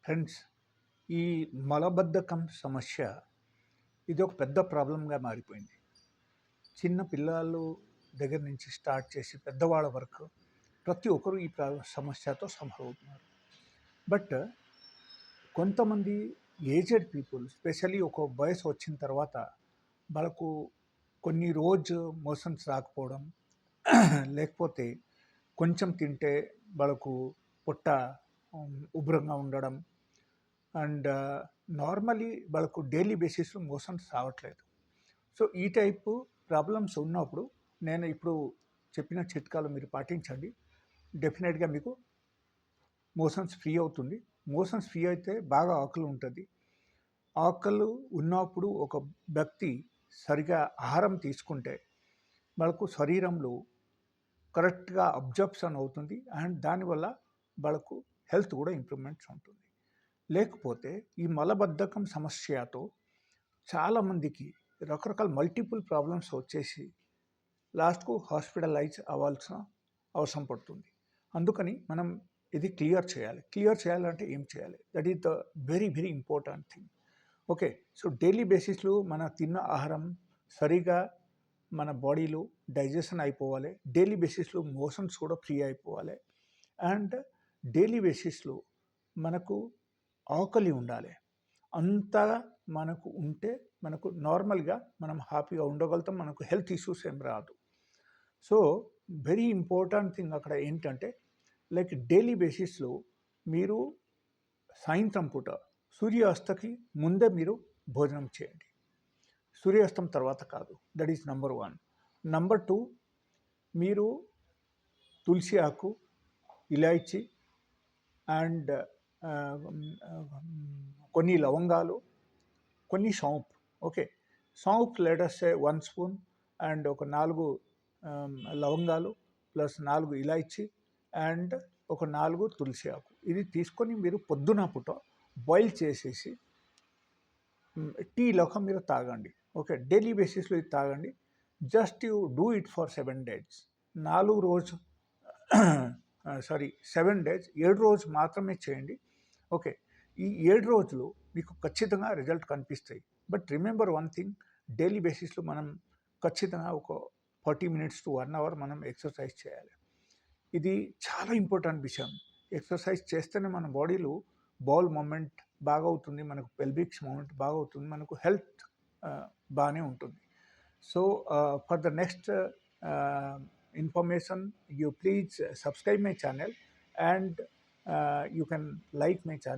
Friends, ఈ మలబద్ధకం సమస్య ఇది ఒక పెద్ద ప్రాబ్లంగా మారిపోయింది. చిన్న పిల్లలు దగ్గర నుంచి స్టార్ట్ చేసి పెద్దవాళ్ళ వరకు ప్రతి ఒక్కరు ఈ సమస్యతో సఫర్ అవుతున్నారు. బట్ కొంతమంది ఏజ్డ్ పీపుల్ స్పెషల్లీ ఒక వయసు వచ్చిన తర్వాత వాళ్ళకు కొన్ని రోజు మోషన్స్ రాకపోవడం లేకపోతే కొంచెం తింటే వాళ్ళకు పొట్ట ఉబ్బరంగా ఉండడం అండ్ నార్మలీ వాళ్ళకు డైలీ బేసిస్లో మోషన్స్ రావట్లేదు. సో ఈ టైపు ప్రాబ్లమ్స్ ఉన్నప్పుడు నేను ఇప్పుడు చెప్పిన చిట్కాలు మీరు పాటించండి. డెఫినెట్గా మీకు మోషన్స్ ఫ్రీ అవుతుంది. మోషన్స్ ఫ్రీ అయితే బాగా ఆకలి ఉంటుంది. ఆకలి ఉన్నప్పుడు ఒక వ్యక్తి సరిగా ఆహారం తీసుకుంటే వాళ్ళకు శరీరంలో కరెక్ట్గా అబ్జర్ప్షన్ అవుతుంది అండ్ దానివల్ల వాళ్ళకు హెల్త్ కూడా ఇంప్రూవ్మెంట్స్ ఉంటుంది. లేకపోతే ఈ మలబద్ధకం సమస్యతో చాలామందికి రకరకాల మల్టిపుల్ ప్రాబ్లమ్స్ వచ్చేసి లాస్ట్కు హాస్పిటలైజ్ అవ్వాల్సిన అవసరం పడుతుంది. అందుకని మనం ఇది క్లియర్ చేయాలంటే ఏం చేయాలి? That is the very very important thing. Okay, so daily బేసిస్లో మన తిన్న ఆహారం సరిగా మన బాడీలో డైజెషన్ అయిపోవాలి. డైలీ బేసిస్లో మోషన్స్ కూడా ఫ్రీ అయిపోవాలి అండ్ డైలీ బేసిస్లో మనకు ఆకలి ఉండాలి. అంతగా మనకు ఉంటే మనకు నార్మల్గా మనం హ్యాపీగా ఉండగలుగుతాం. మనకు హెల్త్ ఇష్యూస్ ఏం రాదు. సో వెరీ ఇంపార్టెంట్ థింగ్ అక్కడ ఏంటంటే లైక్ డైలీ బేసిస్లో మీరు సాయంత్రం పూట సూర్యాస్తకి ముందే మీరు భోజనం చేయండి. సూర్యాస్తం తర్వాత కాదు. That is number 1. నంబర్ 2, మీరు తులసి ఆకు, ఇలాయచి అండ్ కొన్ని లవంగాలు, కొన్ని సోంపు. ఓకే, సోంపు లెటస్ 1 స్పూన్ అండ్ ఒక 4 లవంగాలు ప్లస్ 4 ఇలాయచి అండ్ ఒక 4 తులసి ఆకు. ఇది తీసుకొని మీరు పొద్దున పూట బాయిల్ చేసేసి టీ లాగా మీరు తాగండి. ఓకే, డైలీ బేసిస్లో ఇది తాగండి. Just you do it for 7 days. 7 days, 7 రోజు మాత్రమే చేయండి. ఓకే, ఈ 7 రోజులు మీకు ఖచ్చితంగా రిజల్ట్ కనిపిస్తాయి. But remember one thing, daily బేసిస్లో మనం ఖచ్చితంగా ఒక 40 minutes to 1 hour మనం ఎక్సర్సైజ్ చేయాలి. ఇది చాలా ఇంపార్టెంట్ విషయం. ఎక్సర్సైజ్ చేస్తేనే మన బాడీలో బౌల్ మూమెంట్ బాగా అవుతుంది, మనకు పెల్విక్స్ మూమెంట్ బాగా అవుతుంది, మనకు హెల్త్ బాగానే ఉంటుంది. So for the next information, you please subscribe my channel and you can like my channel.